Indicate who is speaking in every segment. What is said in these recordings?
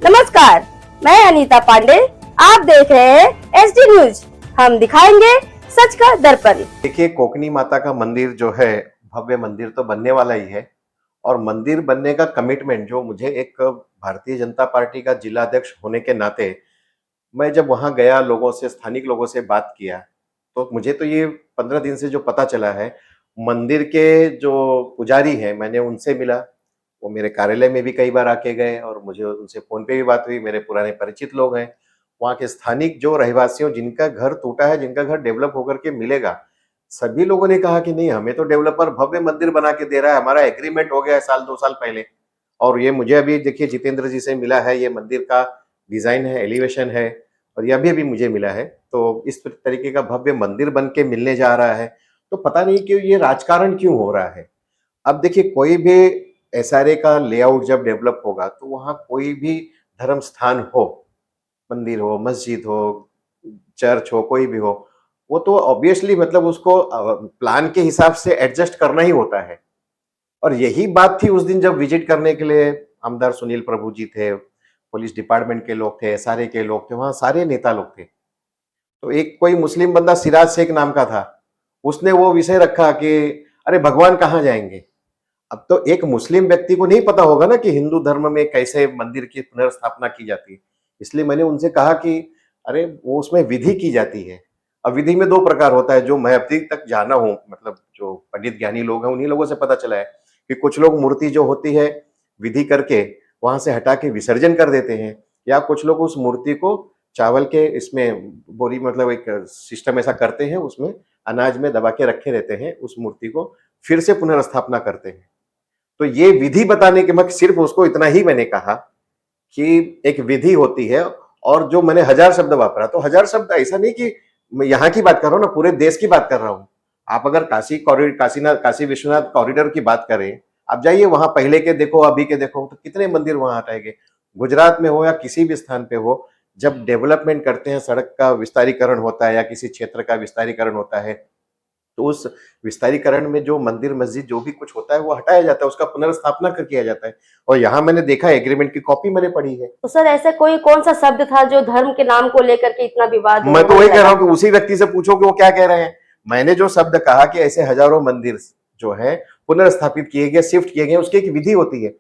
Speaker 1: नमस्कार, मैं अनीता पांडे। आप देख रहे हैं एसडी न्यूज। हम दिखाएंगे सच का दर्पण।
Speaker 2: देखिए, कोकनी माता का मंदिर जो है, भव्य मंदिर तो बनने वाला ही है। और मंदिर बनने का कमिटमेंट जो मुझे एक भारतीय जनता पार्टी का जिला अध्यक्ष होने के नाते, मैं जब वहां गया, लोगों से, स्थानिक लोगों से बात किया, तो मुझे तो ये 15 दिन से जो पता चला है, मंदिर के जो पुजारी हैं, मैंने उनसे मिला। वो मेरे कार्यालय में भी कई बार आके गए और मुझे उनसे फोन पे भी बात हुई। मेरे पुराने परिचित लोग हैं। वहाँ के स्थानिक जो रहवासियों, जिनका घर टूटा है, जिनका घर डेवलप होकर के मिलेगा, सभी लोगों ने कहा कि नहीं, हमें तो डेवलपर भव्य मंदिर बना के दे रहा है, हमारा एग्रीमेंट हो गया है साल 2 साल पहले। और ये मुझे अभी देखिए जितेंद्र जी से मिला है, ये मंदिर का डिजाइन है, एलिवेशन है, और ये अभी अभी मुझे मिला है। तो इस तरीके का भव्य मंदिर बन के मिलने जा रहा है। तो पता नहीं क्यों ये राजकारण क्यों हो रहा है। अब देखिए, कोई भी एसआरए का लेआउट जब डेवलप होगा, तो वहां कोई भी धर्म स्थान हो, मंदिर हो, मस्जिद हो, चर्च हो, कोई भी हो, वो तो ऑब्वियसली मतलब उसको प्लान के हिसाब से एडजस्ट करना ही होता है। और यही बात थी उस दिन जब विजिट करने के लिए आमदार सुनील प्रभु जी थे, पुलिस डिपार्टमेंट के लोग थे, एसआरए के लोग थे, वहां सारे नेता लोग थे। तो एक कोई मुस्लिम बंदा सिराज शेख नाम का था, उसने वो विषय रखा कि अरे भगवान कहाँ जाएंगे। अब तो एक मुस्लिम व्यक्ति को नहीं पता होगा ना कि हिंदू धर्म में कैसे मंदिर की पुनर्स्थापना की जाती है। इसलिए मैंने उनसे कहा कि अरे वो उसमें विधि की जाती है। अब विधि में 2 प्रकार होता है, जो मैं अभी तक जाना हूँ, मतलब जो पंडित ज्ञानी लोग हैं, उन्हीं लोगों से पता चला है कि कुछ लोग मूर्ति जो होती है, विधि करके वहां से हटा के विसर्जन कर देते हैं, या कुछ लोग उस मूर्ति को चावल के इसमें बोरी, मतलब एक सिस्टम ऐसा करते हैं, उसमें अनाज में दबा के रखे रहते हैं, उस मूर्ति को फिर से पुनर्स्थापना करते हैं। तो ये विधि बताने के, मैं सिर्फ उसको इतना ही मैंने कहा कि एक विधि होती है। और जो मैंने 1000 शब्द वापरा, तो 1000 शब्द ऐसा नहीं कि मैं यहाँ की बात कर रहा हूँ ना, पूरे देश की बात कर रहा हूँ। आप अगर काशी कॉरिडोर, काशीनाथ, काशी विश्वनाथ कॉरिडोर की बात करें, आप जाइए वहां, पहले के देखो, अभी के देखो, तो कितने मंदिर वहां हटाएंगे। गुजरात में हो या किसी भी स्थान पे हो, जब डेवलपमेंट करते हैं, सड़क का विस्तारीकरण होता है या किसी क्षेत्र का विस्तारीकरण होता है, तो उस विस्तारीकरण में जो मंदिर, मस्जिद, जो भी कुछ होता है, वो हटाया जाता है, उसका पुनर्स्थापना कर किया जाता है। और यहाँ मैंने देखा, एग्रीमेंट की कॉपी मैंने पढ़ी है।
Speaker 1: तो सर, ऐसा कोई कौन सा शब्द था जो धर्म के नाम को लेकर के इतना विवाद
Speaker 2: मैं तो
Speaker 1: होने
Speaker 2: वही कह रहा
Speaker 1: लगा?
Speaker 2: हूँ कि उसी व्यक्ति से पूछो कि वो क्या कह रहे हैं। मैंने जो शब्द कहा कि ऐसे हजारों मंदिर जो है पुनर्स्थापित किए गए, शिफ्ट किए गए, उसकी एक विधि होती है।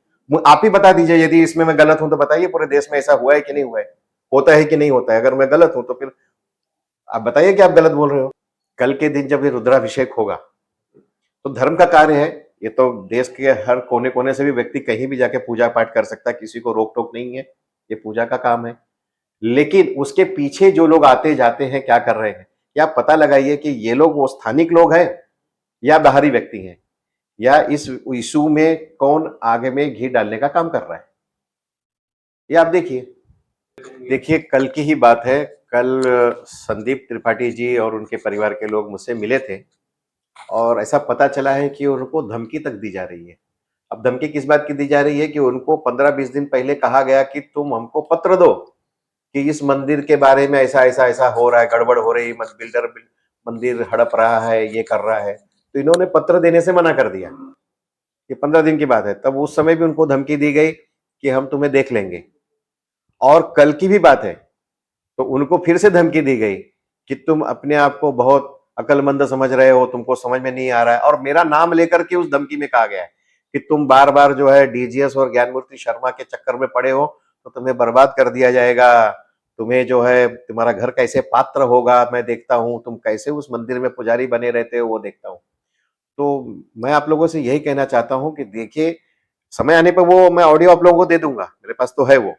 Speaker 2: आप ही बता दीजिए, यदि इसमें मैं गलत हूं तो बताइए, पूरे देश में ऐसा हुआ है कि नहीं हुआ है, होता है कि नहीं होता है। अगर मैं गलत हूं तो फिर आप बताइए कि आप गलत बोल रहे हो। कल के दिन जब ये रुद्राभिषेक होगा, तो धर्म का कार्य है, ये तो देश के हर कोने कोने से भी व्यक्ति कहीं भी जाके पूजा पाठ कर सकता है, किसी को रोक टोक नहीं है, ये पूजा का काम है। लेकिन उसके पीछे जो लोग आते जाते हैं, क्या कर रहे हैं, या आप पता लगाइए कि ये लोग वो स्थानिक लोग हैं या बाहरी व्यक्ति हैं, या इस इशू में कौन आगे में घी डालने का काम कर रहा है, ये आप देखिए। देखिए, कल की ही बात है। कल संदीप त्रिपाठी जी और उनके परिवार के लोग मुझसे मिले थे, और ऐसा पता चला है कि उनको धमकी तक दी जा रही है। अब धमकी किस बात की दी जा रही है कि उनको 15-20 दिन पहले कहा गया कि तुम हमको पत्र दो कि इस मंदिर के बारे में ऐसा ऐसा ऐसा हो रहा है, गड़बड़ हो रही, मत बिल्डर मंदिर हड़प रहा है, ये कर रहा है। तो इन्होंने पत्र देने से मना कर दिया। ये 15 दिन की बात है। तब उस समय भी उनको धमकी दी गई कि हम तुम्हें देख लेंगे। और कल की भी बात है, तो उनको फिर से धमकी दी गई कि तुम अपने आप को बहुत अकलमंद समझ रहे हो, तुमको समझ में नहीं आ रहा है। और मेरा नाम लेकर के उस धमकी में कहा गया है कि तुम बार बार जो है डीजीएस और ज्ञानमूर्ति शर्मा के चक्कर में पड़े हो, तो तुम्हें बर्बाद कर दिया जाएगा। तुम्हें जो है, तुम्हारा घर कैसे पात्र होगा मैं देखता हूं, तुम कैसे उस मंदिर में पुजारी बने रहते हो वो देखता हूं। तो मैं आप लोगों से यही कहना चाहता हूं कि देखिए, समय आने पर वो मैं ऑडियो आप लोगों को दे दूंगा, मेरे पास तो है वो,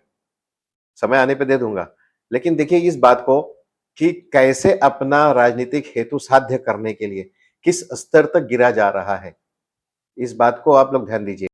Speaker 2: समय आने पे दे दूंगा। लेकिन देखिए इस बात को कि कैसे अपना राजनीतिक हेतु साध्य करने के लिए किस स्तर तक गिरा जा रहा है, इस बात को आप लोग ध्यान दीजिए।